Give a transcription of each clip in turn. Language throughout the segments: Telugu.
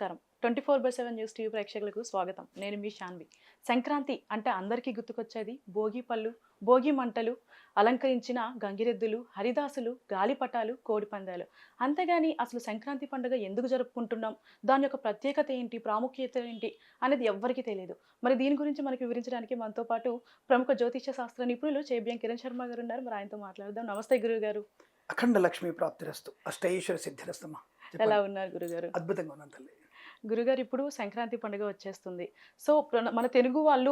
నమస్కారం. 24/7 న్యూస్ టీవీ ప్రేక్షకులకు స్వాగతం. నేను మీ శాన్వి. సంక్రాంతి అంటే అందరికీ గుర్తుకొచ్చేది భోగి పళ్ళు, భోగి మంటలు, అలంకరించిన గంగిరెద్దులు, హరిదాసులు, గాలిపటాలు, కోడిపందాలు. అంతేగాని అసలు సంక్రాంతి పండుగ ఎందుకు జరుపుకుంటున్నాం? దాని యొక్క ప్రత్యేకత ఏంటి? ప్రాముఖ్యత ఏంటి? అనేది ఎవ్వరికీ తెలియదు. మరి దీని గురించి మనకు వివరించడానికి మనతో పాటు ప్రముఖ జ్యోతిష్య శాస్త్ర నిపుణులు చేబియం కిరణ్ శర్మ గారు ఉన్నారు. మరి ఆయనతో మాట్లాడదాం. నమస్తే గురువుగారు. అఖండ లక్ష్మీ ప్రాప్తిరస్తు అష్టైశ్వర సిద్ధిరస్తమ్మ. ఎలా ఉన్నారు గురుగారు? అద్భుతంగా ఉన్నాను తల్లి. గురుగారు, ఇప్పుడు సంక్రాంతి పండుగ వచ్చేస్తుంది. సో మన తెలుగు వాళ్ళు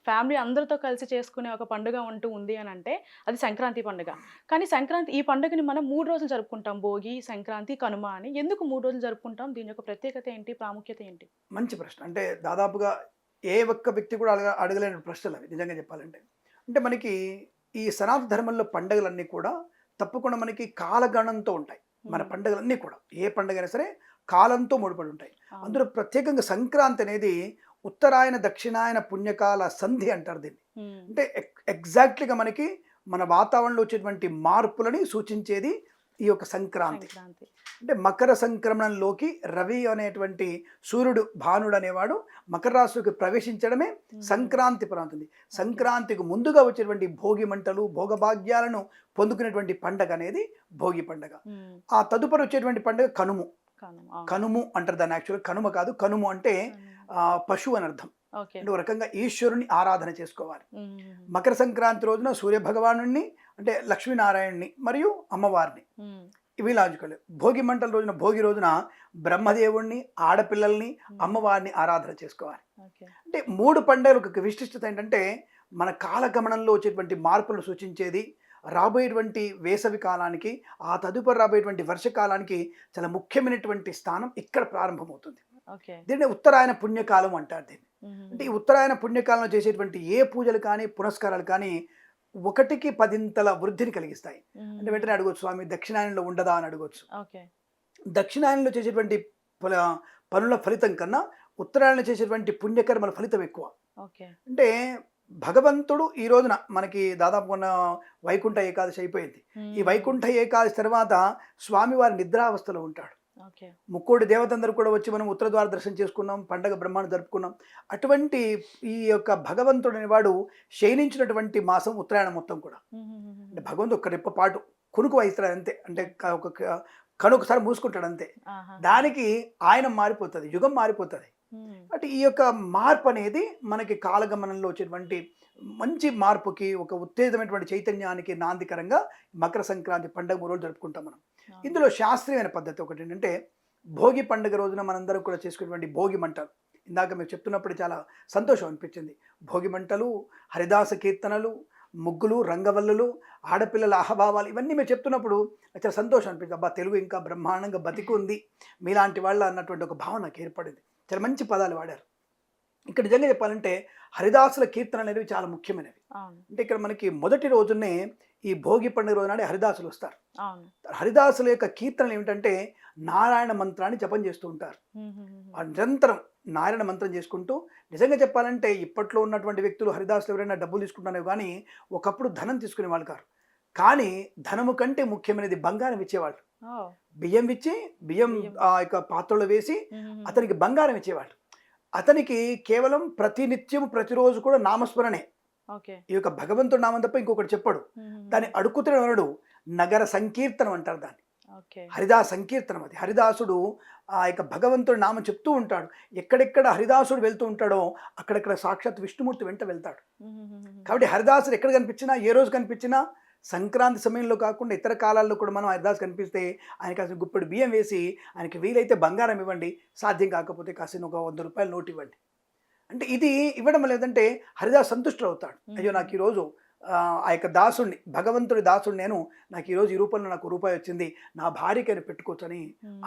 ఫ్యామిలీ అందరితో కలిసి చేసుకునే ఒక పండుగ అంటూ ఉంది అని అంటే అది సంక్రాంతి పండుగ. కానీ ఈ పండుగని మనం 3 రోజులు జరుపుకుంటాం. భోగి, సంక్రాంతి, కనుమ అని. ఎందుకు 3 రోజులు జరుపుకుంటాం? దీని యొక్క ప్రత్యేకత ఏంటి? ప్రాముఖ్యత ఏంటి? మంచి ప్రశ్న. అంటే దాదాపుగా ఏ ఒక్క వ్యక్తి కూడా అడగలేని ప్రశ్నలు అవి నిజంగా చెప్పాలంటే. అంటే మనకి ఈ సనాతన ధర్మంలో పండుగలన్నీ కూడా తప్పకుండా మనకి కాలగణంతో ఉంటాయి. మన పండుగలన్నీ కూడా ఏ పండుగైనా సరే కాలంతో ముడిపడి ఉంటాయి. అందులో ప్రత్యేకంగా సంక్రాంతి అనేది ఉత్తరాయణ దక్షిణాయన పుణ్యకాల సంధి అంటారు దీన్ని. అంటే ఎగ్జాక్ట్లీగా మనకి మన వాతావరణంలో వచ్చేటువంటి మార్పులని సూచించేది ఈ యొక్క సంక్రాంతి. అంటే మకర సంక్రమణంలోకి రవి అనేటువంటి సూర్యుడు, భానుడు అనేవాడు మకర రాశిలోకి ప్రవేశించడమే సంక్రాంతి ప్రాంతం. సంక్రాంతికి ముందుగా వచ్చేటువంటి భోగి మంటలు, భోగభాగ్యాలను పొందుకునేటువంటి పండగ అనేది భోగి పండగ. ఆ తదుపరి వచ్చేటువంటి పండుగ కనుము. కనుము అంటారు దాన్ని. యాక్చువల్గా కనుమ కాదు, కనుము అంటే పశువు అని అర్థం. అంటే ఒక రకంగా ఈశ్వరుని ఆరాధన చేసుకోవాలి. మకర సంక్రాంతి రోజున సూర్య భగవాను అంటే లక్ష్మీనారాయణుని మరియు అమ్మవారిని, ఇవి లాజికల్. భోగి మంటల రోజున, భోగి రోజున బ్రహ్మదేవుణ్ణి, ఆడపిల్లల్ని, అమ్మవారిని ఆరాధన చేసుకోవాలి. అంటే 3 పండుగలకు విశిష్టత ఏంటంటే మన కాలగమనంలో వచ్చేటువంటి మార్పులను సూచించేది. రాబోయేటువంటి వేసవి కాలానికి, ఆ తదుపరి రాబోయేటువంటి వర్షకాలానికి చాలా ముఖ్యమైనటువంటి స్థానం ఇక్కడ ప్రారంభమవుతుంది. దీన్ని ఉత్తరాయణ పుణ్యకాలం అంటారు దీన్ని. అంటే ఈ ఉత్తరాయణ పుణ్యకాలంలో చేసేటువంటి ఏ పూజలు కానీ, పునస్కారాలు కానీ 1కి 10 వృద్ధిని కలిగిస్తాయి. అంటే వెంటనే అడగొచ్చు, స్వామి దక్షిణాయనంలో ఉండదా అని అడగొచ్చు. దక్షిణాయనంలో చేసేటువంటి పనుల ఫలితం కన్నా ఉత్తరాయణంలో చేసేటువంటి పుణ్యకర్మల ఫలితం ఎక్కువ. అంటే భగవంతుడు ఈ రోజున మనకి దాదాపు ఉన్న వైకుంఠ ఏకాదశి అయిపోయింది. ఈ వైకుంఠ ఏకాదశి తర్వాత స్వామివారి నిద్రావస్థలో ఉంటాడు. ముక్కోటి దేవతందరూ కూడా వచ్చి మనం ఉత్తర ద్వార దర్శనం చేసుకున్నాం, పండగ బ్రహ్మాండ జరుపుకున్నాం. అటువంటి ఈ యొక్క భగవంతుడు అనేవాడు శయనించినటువంటి మాసం ఉత్తరాయణం మొత్తం కూడా. అంటే భగవంతుడు ఒక రెప్పపాటు కునుకు వహిస్తాడు అంతే. అంటే ఒక కనుకసారి మూసుకుంటాడు అంతే. దానికి ఆయన మారిపోతుంది, యుగం మారిపోతుంది. అంటే ఈ యొక్క మార్పు అనేది మనకి కాలగమనంలో వచ్చేటువంటి మంచి మార్పుకి, ఒక ఉత్తేజమైనటువంటి చైతన్యానికి నాందికరంగా మకర సంక్రాంతి పండుగ 3 రోజులు జరుపుకుంటాం మనం. ఇందులో శాస్త్రీయమైన పద్ధతి ఒకటి ఏంటంటే భోగి పండుగ రోజున మనందరం కూడా చేసుకునేటువంటి భోగి మంటలు. ఇందాక మీరు చెప్తున్నప్పుడు చాలా సంతోషం అనిపించింది. భోగి మంటలు, హరిదాస కీర్తనలు, ముగ్గులు, రంగవల్లులు, ఆడపిల్లల అహభావాలు, ఇవన్నీ మీరు చెప్తున్నప్పుడు చాలా సంతోషం అనిపించింది. అబ్బా, తెలుగు ఇంకా బ్రహ్మాండంగా బతికి ఉంది మీలాంటి వాళ్ళ అన్నటువంటి ఒక భావన నాకు ఏర్పడింది. చాలా మంచి పదాలు వాడారు. ఇక్కడ నిజంగా చెప్పాలంటే హరిదాసుల కీర్తన అనేవి చాలా ముఖ్యమైనవి. అంటే ఇక్కడ మనకి మొదటి రోజునే ఈ భోగి పండుగ రోజు నాడే హరిదాసులు వస్తారు. హరిదాసుల యొక్క కీర్తనలు ఏమిటంటే నారాయణ మంత్రాన్ని జపం చేస్తూ ఉంటారు. నిరంతరం నారాయణ మంత్రం చేసుకుంటూ, నిజంగా చెప్పాలంటే ఇప్పట్లో ఉన్నటువంటి వ్యక్తులు హరిదాసులు ఎవరైనా డబ్బులు తీసుకుంటున్నారో కానీ ఒకప్పుడు ధనం తీసుకునే వాళ్ళు కాదు. కానీ ధనము కంటే ముఖ్యమైనది బంగారం ఇచ్చేవాళ్ళు. బియ్యం ఇచ్చి, బియ్యం ఆ యొక్క పాత్రలో వేసి అతనికి బంగారం ఇచ్చేవాళ్ళు. అతనికి కేవలం ప్రతినిత్యం ప్రతిరోజు కూడా నామస్మరణే. ఈ యొక్క భగవంతుడు నామం తప్ప ఇంకొకటి చెప్పాడు. దాన్ని అడుక్కుతున్నాడు. నగర సంకీర్తనం అంటారు దాన్ని. హరిదాస సంకీర్తనం అది. హరిదాసుడు ఆ యొక్క భగవంతుడి నామం చెప్తూ ఉంటాడు. ఎక్కడెక్కడ హరిదాసుడు వెళ్తూ ఉంటాడో అక్కడెక్కడ సాక్షాత్ విష్ణుమూర్తి వెంట వెళ్తాడు. కాబట్టి హరిదాసుడు ఎక్కడ కనిపించినా, ఏ రోజు కనిపించినా, సంక్రాంతి సమయంలో కాకుండా ఇతర కాలాల్లో కూడా మనం హరిదాస్ కనిపిస్తే ఆయనకి అసలు గుప్పెడు బియ్యం వేసి, ఆయనకి వీలైతే బంగారం ఇవ్వండి, సాధ్యం కాకపోతే కాసిన ఒక 100 రూపాయలు నోటు ఇవ్వండి. అంటే ఇది ఇవ్వడం లేదంటే హరిదాస్ సంతుష్టుడు అవుతాడు. అయ్యో, నాకు ఈరోజు ఆ యొక్క దాసుడిని, భగవంతుడి దాసుడిని నేను, నాకు ఈరోజు ఈ రూపంలో నాకు రూపాయి వచ్చింది, నా భార్యకైనా పెట్టుకోవచ్చని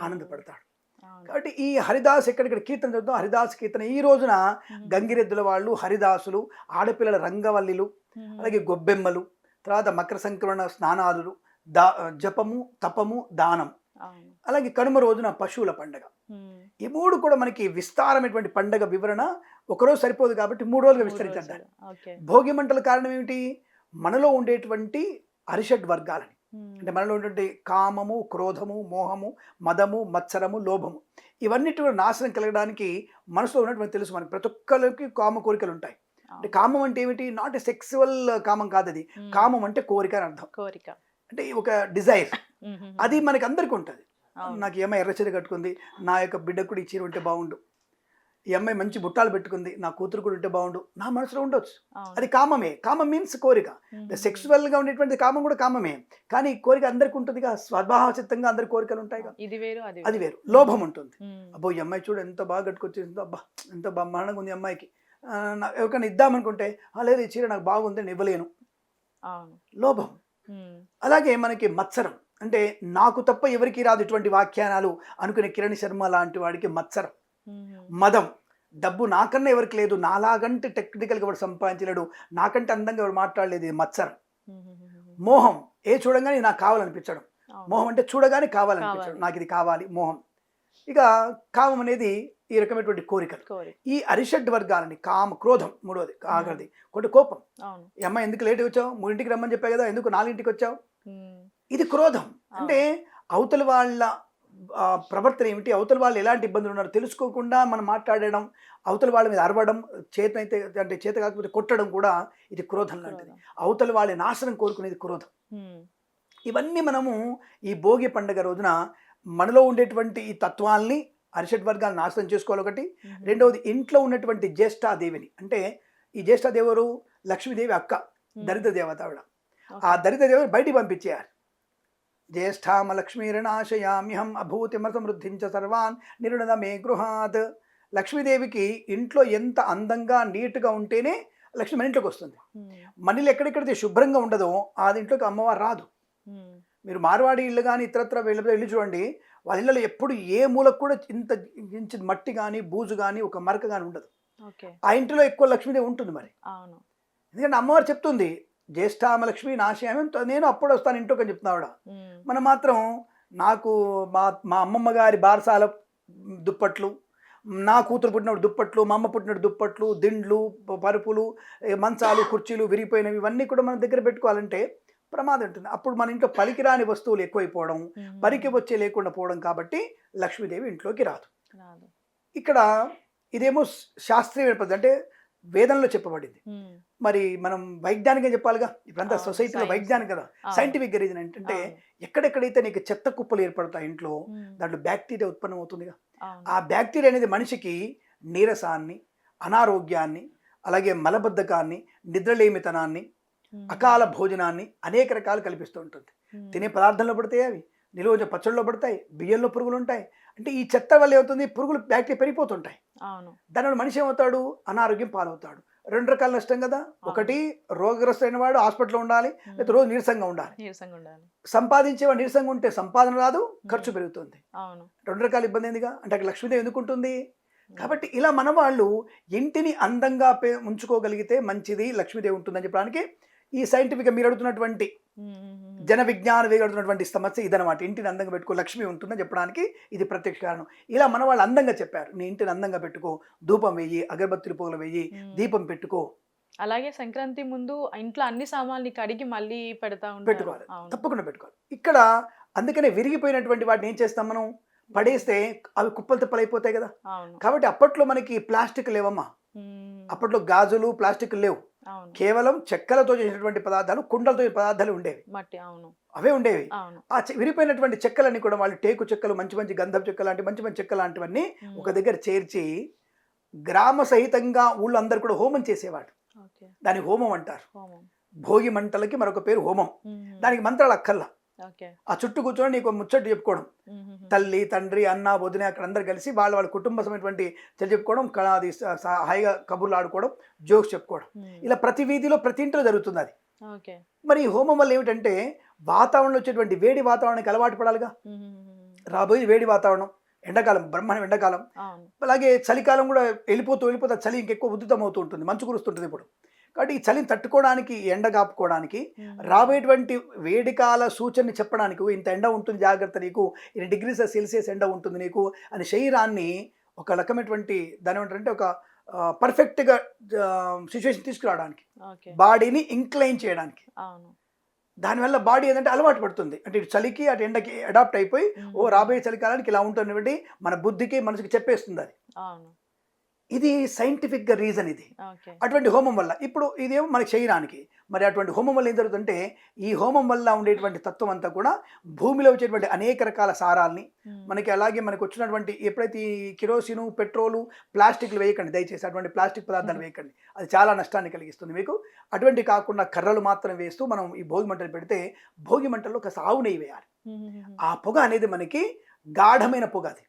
ఆనందపడతాడు. కాబట్టి ఈ హరిదాస్ ఎక్కడెక్కడ కీర్తన చదువుతాం, హరిదాస్ కీర్తన ఈ రోజున గంగిరెద్దుల వాళ్ళు, హరిదాసులు, ఆడపిల్లల రంగవల్లిలు, అలాగే గొబ్బెమ్మలు, తర్వాత మకర సంక్రమణ స్నానాలు, జపము, తపము, దానం, అలాగే కనుమ రోజున పశువుల పండగ. ఈ 3 కూడా మనకి విస్తారమైనటువంటి పండగ వివరణ. ఒకరోజు సరిపోదు కాబట్టి 3 రోజులుగా విస్తరించారు. భోగి మంటల కారణం ఏమిటి? మనలో ఉండేటువంటి అరిషడ్ వర్గాలని, అంటే మనలో ఉన్నటువంటి కామము, క్రోధము, మోహము, మదము, మత్సరము, లోభము ఇవన్నిటి కూడా నాశనం కలగడానికి మనసులో ఉన్నటువంటి తెలుసు మనకి ప్రతి ఒక్కరికి కామ కోరికలు ఉంటాయి. అంటే కామం అంటే ఏమిటి? నాట్ ఎ సెక్సువల్ కామం కాదు అది. కామం అంటే కోరిక అని అర్థం. కోరిక అంటే ఒక డిజైర్. అది మనకి అందరికీ ఉంటుంది. నాకు ఈ అమ్మాయి ఎర్ర చీర కట్టుకుంది, నా యొక్క బిడ్డకు కూడా ఈ చీర ఉంటే బాగుండు. ఈ అమ్మాయి మంచి బుట్టాలు పెట్టుకుంది, నా కూతురు కూడా ఉంటే బాగుండు. నా మనసులో ఉండొచ్చు. అది కామమే. కామం మీన్స్ కోరిక. సెక్సువల్గా ఉండేటువంటి కామం కూడా కామమే. కానీ కోరిక అందరికి ఉంటుందిగా, స్వభావచిత్తంగా అందరి కోరికలు ఉంటాయిగా. ఇది వేరు అది వేరు. లోభం ఉంటుంది. అబ్బో ఈ అమ్మాయి చూడు ఎంత బాగా కట్టుకొచ్చేసిందో, అబ్బా ఎంత బ్రహ్మాండంగా ఉంది అమ్మాయికి, ఎవరికైనా ఇద్దామనుకుంటే లేదు ఈ చీర నాకు బాగుంది నేను ఇవ్వలేను. లోభం. అలాగే మనకి మత్సరం అంటే నాకు తప్ప ఎవరికి రాదు ఇటువంటి వ్యాఖ్యానాలు అనుకునే కిరణ్ శర్మ లాంటి వాడికి మత్సరం. మదం, డబ్బు నాకన్నా ఎవరికి లేదు, నాలాగంటే టెక్నికల్గా ఎవరు సంపాదించలేడు, నాకంటే అందంగా ఎవరు మాట్లాడలేదు, ఇది మత్సరం. మోహం, ఏ చూడగానే నాకు కావాలనిపించడం. మోహం అంటే చూడగానే కావాలనిపించడం, నాకు ఇది కావాలి, మోహం. ఇక కామం అనేది ఈ రకమైనటువంటి కోరికలు. ఈ అరిషడ్ వర్గాలని కామ, క్రోధం మూడోది, ఆఖరిది కొంచెం కోపం. ఈ అమ్మాయి ఎందుకు లేట్ వచ్చావు, 3ంటికి రమ్మని చెప్పా కదా, ఎందుకు 4ంటికి వచ్చావు, ఇది క్రోధం. అంటే అవతల వాళ్ళ ప్రవర్తన ఏమిటి, అవతల వాళ్ళు ఎలాంటి ఇబ్బందులు ఉన్నారో తెలుసుకోకుండా మనం మాట్లాడడం, అవతల వాళ్ళ మీద అరవడం, చేతనైతే అంటే చేత కాకపోతే కొట్టడం కూడా ఇది క్రోధం లాంటిది. అవతల వాళ్ళ నాశనం కోరుకునేది క్రోధం. ఇవన్నీ మనము ఈ భోగి పండుగ రోజున మనలో ఉండేటువంటి ఈ తత్వాల్ని, అరిషడ్ వర్గాలను నాశనం చేసుకోవాలి ఒకటి. రెండవది ఇంట్లో ఉన్నటువంటి జ్యేష్ఠాదేవిని, అంటే ఈ జ్యేష్ఠాదేవి ఎవరు? లక్ష్మీదేవి అక్క, దరిద్ర దేవత ఆవిడ. ఆ దరిద్ర దేవిని బయటికి పంపించేయాలి. జ్యేష్ఠామ లక్ష్మీరణాశయామ్యహం అభూతిమృతించ సర్వాన్ నిరుణద మే గృహాత్. లక్ష్మీదేవికి ఇంట్లో ఎంత అందంగా నీట్గా ఉంటేనే లక్ష్మి మన ఇంట్లోకి వస్తుంది. మనీలు ఎక్కడెక్కడైతే శుభ్రంగా ఉండదో ఆ ఇంట్లోకి అమ్మవారు రాదు. మీరు మార్వాడి ఇళ్ళు కానీ ఇతరత్ర ఇల్లు చూడండి, వాళ్ళ ఇళ్ళలో ఎప్పుడు ఏ మూలకు కూడా ఇంత మట్టి కానీ బూజు కానీ ఒక మరక కానీ ఉండదు. ఆ ఇంటిలో ఎక్కువ లక్ష్మీదేవి ఉంటుంది. మరి ఎందుకంటే అమ్మవారు చెప్తుంది జ్యేష్ఠామ లక్ష్మి నాశయామి, నేను అప్పుడు వస్తాను ఇంట్లోకి అని చెప్తున్నావిడ. మనం మాత్రం నాకు మా అమ్మమ్మ గారి బారసాల దుప్పట్లు, నా కూతురు పుట్టినప్పుడు దుప్పట్లు, మా అమ్మ పుట్టినప్పుడు దుప్పట్లు, దిండ్లు, పరుపులు, మంచాలు, కుర్చీలు విరిగిపోయినవి ఇవన్నీ కూడా మన దగ్గర పెట్టుకోవాలంటే ప్రమాదం ఉంటుంది. అప్పుడు మన ఇంట్లో పలికిరాని వస్తువులు ఎక్కువైపోవడం, పరికి వచ్చే లేకుండా పోవడం. కాబట్టి లక్ష్మీదేవి ఇంట్లోకి రాదు. ఇక్కడ ఇదేమో శాస్త్రీయ పద్ధతి, అంటే వేదంలో చెప్పబడింది. మరి మనం వైజ్ఞానికంగా చెప్పాలిగా. ఇప్పుడంతా సొసైటీలో వైజ్ఞానిక కదా, సైంటిఫిక్ రీజన్ ఏంటంటే ఎక్కడెక్కడైతే నీకు చెత్త కుప్పలు ఏర్పడతాయి ఇంట్లో, దాంట్లో బ్యాక్టీరియా ఉత్పన్నం అవుతుందిగా. ఆ బ్యాక్టీరియా అనేది మనిషికి నీరసాన్ని, అనారోగ్యాన్ని, అలాగే మలబద్ధకాన్ని, నిద్రలేమితనాన్ని, అకాల భోజనాన్ని అనేక రకాలు కల్పిస్తూ ఉంటుంది. తినే పదార్థంలో పడతాయి, అవి నిలువ పచ్చళ్ళలో పడతాయి, బియ్యంలో పురుగులు ఉంటాయి. అంటే ఈ చెత్త వల్ల ఏమవుతుంది, పురుగులు బ్యాక్టీరియా పెరిగిపోతుంటాయి. దానివల్ల మనిషి ఏమవుతాడు, అనారోగ్యం పాలవుతాడు. 2 రకాల నష్టం కదా. ఒకటి రోగగ్రస్తులైన వాడు హాస్పిటల్లో ఉండాలి, లేదా రోజు నీరసంగా ఉండాలి. సంపాదించేవాడు నీరసంగా ఉంటే సంపాదన రాదు, ఖర్చు పెరుగుతుంది. 2 రకాల ఇబ్బంది ఏందిగా. అంటే అక్కడ లక్ష్మీదేవి ఎందుకు ఉంటుంది. కాబట్టి ఇలా మన వాళ్ళు ఇంటిని అందంగా ఉంచుకోగలిగితే మంచిది, లక్ష్మీదేవి ఉంటుందని చెప్పడానికి ఈ సైంటిఫిక్గా మీరు అడుగుతున్నటువంటి జన విజ్ఞాన వేగడుతున్నటువంటి సమస్య ఇదనమాట. ఇంటిని అందంగా పెట్టుకో, లక్ష్మి ఉంటుందని చెప్పడానికి ఇది ప్రత్యక్ష కారణం. ఇలా మన వాళ్ళు అందంగా చెప్పారు, నీ ఇంటిని అందంగా పెట్టుకో, ధూపం వెయ్యి, అగరబత్తులు పొగలు వెయ్యి, దీపం పెట్టుకో. అలాగే సంక్రాంతి ముందు ఇంట్లో అన్ని సామాన్లు కడిగి మళ్ళీ పెట్టుకోవాలి, తప్పకుండా పెట్టుకోవాలి. ఇక్కడ అందుకనే విరిగిపోయినటువంటి వాటిని ఏం చేస్తాం మనం, పడేస్తే అవి కుప్పలు తిప్పలు అయిపోతాయి కదా. కాబట్టి అప్పట్లో మనకి ప్లాస్టిక్ లేవమ్మా. అప్పట్లో గాజులు ప్లాస్టిక్ లేవు, కేవలం చెక్కలతో చేసినటువంటి పదార్థాలు, కుండలతో పదార్థాలు ఉండేవి, అవే ఉండేవి. ఆ విరిపోయినటువంటి చెక్కలన్నీ కూడా వాళ్ళు టేకు చెక్కలు, మంచి మంచి గంధం చెక్కలు లాంటి మంచి మంచి చెక్కలు లాంటివన్నీ ఒక దగ్గర చేర్చి గ్రామ సహితంగా ఊళ్ళో అందరు కూడా హోమం చేసేవాడు. దానికి హోమం అంటారు. భోగి మంటలకి మరొక పేరు హోమం. దానికి మంత్రాలు అక్కర్లా. ఆ చుట్టూ కూర్చొని నీకు ముచ్చట్టు చెప్పుకోవడం, తల్లి తండ్రి అన్న వదిన అక్కడ అందరు కలిసి వాళ్ళ కుటుంబ సమయటువంటి చెప్పుకోవడం, అది హాయిగా కబుర్లు ఆడుకోవడం, జోక్స్ చెప్పుకోవడం. ఇలా ప్రతి వీధిలో ప్రతి ఇంట్లో జరుగుతుంది అది. మరి ఈ హోమం వల్ల ఏమిటంటే వాతావరణంలో వచ్చేటువంటి వేడి వాతావరణానికి అలవాటు పడాలిగా. రాబోయే వేడి వాతావరణం, ఎండాకాలం, బ్రహ్మాండం ఎండాకాలం, అలాగే చలికాలం కూడా వెళ్ళిపోతూ చలి ఇంకెక్కువ ఉద్ధృతం అవుతూ ఉంటుంది, మంచు కురుస్తుంటుంది ఇప్పుడు. కాబట్టి ఈ చలిని తట్టుకోవడానికి, ఎండ కాపుకోవడానికి, రాబోయేటువంటి వేడికాల సూచనని చెప్పడానికి, ఇంత ఎండ ఉంటుంది జాగ్రత్త, నీకు 2 డిగ్రీల సెల్సియస్ ఎండ ఉంటుంది నీకు అని శరీరాన్ని ఒక రకమైనటువంటి దాని ఏమంటారంటే ఒక పర్ఫెక్ట్గా సిచ్యువేషన్ తీసుకురావడానికి, బాడీని ఇంక్లైన్ చేయడానికి. దానివల్ల బాడీ ఏంటంటే అలవాటు పడుతుంది, అంటే ఇటు చలికి అటు ఎండకి అడాప్ట్ అయిపోయి రాబోయే చలికాలానికి ఇలా ఉంటుంది మన బుద్ధికి మనసుకి చెప్పేస్తుంది అది. అవును. ఇది సైంటిఫిక్గా రీజన్ ఇది. ఓకే. అటువంటి హోమం వల్ల ఇప్పుడు ఇదేమో మనకి చేయడానికి, మరి అటువంటి హోమం వల్ల ఏం జరుగుతుందంటే ఈ హోమం వల్ల ఉండేటువంటి తత్వం అంతా కూడా భూమిలో వచ్చేటువంటి అనేక రకాల సారాల్ని మనకి, అలాగే మనకు వచ్చినటువంటి ఎప్పుడైతే ఈ కిరోసిను, పెట్రోలు, ప్లాస్టిక్లు వేయకండి దయచేసి, అటువంటి ప్లాస్టిక్ పదార్థాలు వేయకండి, అది చాలా నష్టాన్ని కలిగిస్తుంది మీకు. అటువంటి కాకుండా కర్రలు మాత్రం వేస్తూ మనం ఈ భోగి మంటలు పెడితే భోగి మంటల్లో ఒక ఆవు నెయ్యి వేయాలి. ఆ పొగ అనేది మనకి గాఢమైన పొగ, అది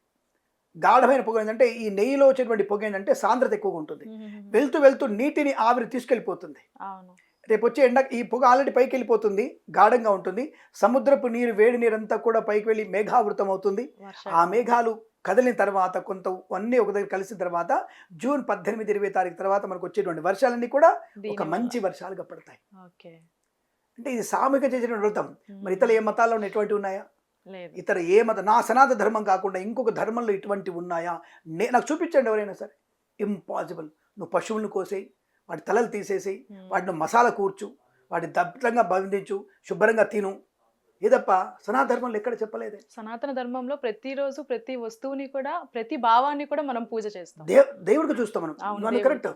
గాఢమైన పొగ ఏంటంటే ఈ నెయ్యిలో వచ్చేటువంటి పొగ ఏంటంటే సాంద్రత ఎక్కువగా ఉంటుంది, వెళ్తూ వెళ్తూ నీటిని ఆవిరి తీసుకెళ్ళిపోతుంది. రేపు వచ్చే ఎండ ఈ పొగ ఆల్రెడీ పైకి వెళ్ళిపోతుంది, గాఢంగా ఉంటుంది, సముద్రపు నీరు, వేడి నీరు అంతా కూడా పైకి వెళ్ళి మేఘావృతం అవుతుంది. ఆ మేఘాలు కదిలిన తర్వాత కొంత అన్నీ ఒక దగ్గర కలిసిన తర్వాత జూన్ 18, 20 తారీఖు తర్వాత మనకు వచ్చేటువంటి వర్షాలన్నీ కూడా ఒక మంచి వర్షాలుగా పడతాయి. అంటే ఇది సామూహిక చేసేటువంటి వ్రతం. మరి ఇతర ఏ మతాల్లో ఎటువంటి ఉన్నాయా? ఇతర ఏ మత, నా సనాతన ధర్మం కాకుండా ఇంకొక ధర్మంలో ఇటువంటివి ఉన్నాయా? నాకు చూపించండి ఎవరైనా సరే. ఇంపాసిబుల్. నువ్వు పశువులను కోసేయి, వాటి తలలు తీసేసి, వాటిని మసాలా కూర్చు, వాటి దట్టంగా బంధించు, శుభ్రంగా తిను, ఏదప్ప సనాతన ధర్మంలో ఎక్కడ చెప్పలేదే. సనాతన ధర్మంలో ప్రతిరోజు ప్రతి వస్తువుని కూడా, ప్రతి భావాన్ని కూడా మనం పూజ చేస్తాం, దేవుడికి చూస్తాం మనం. కరెక్ట్.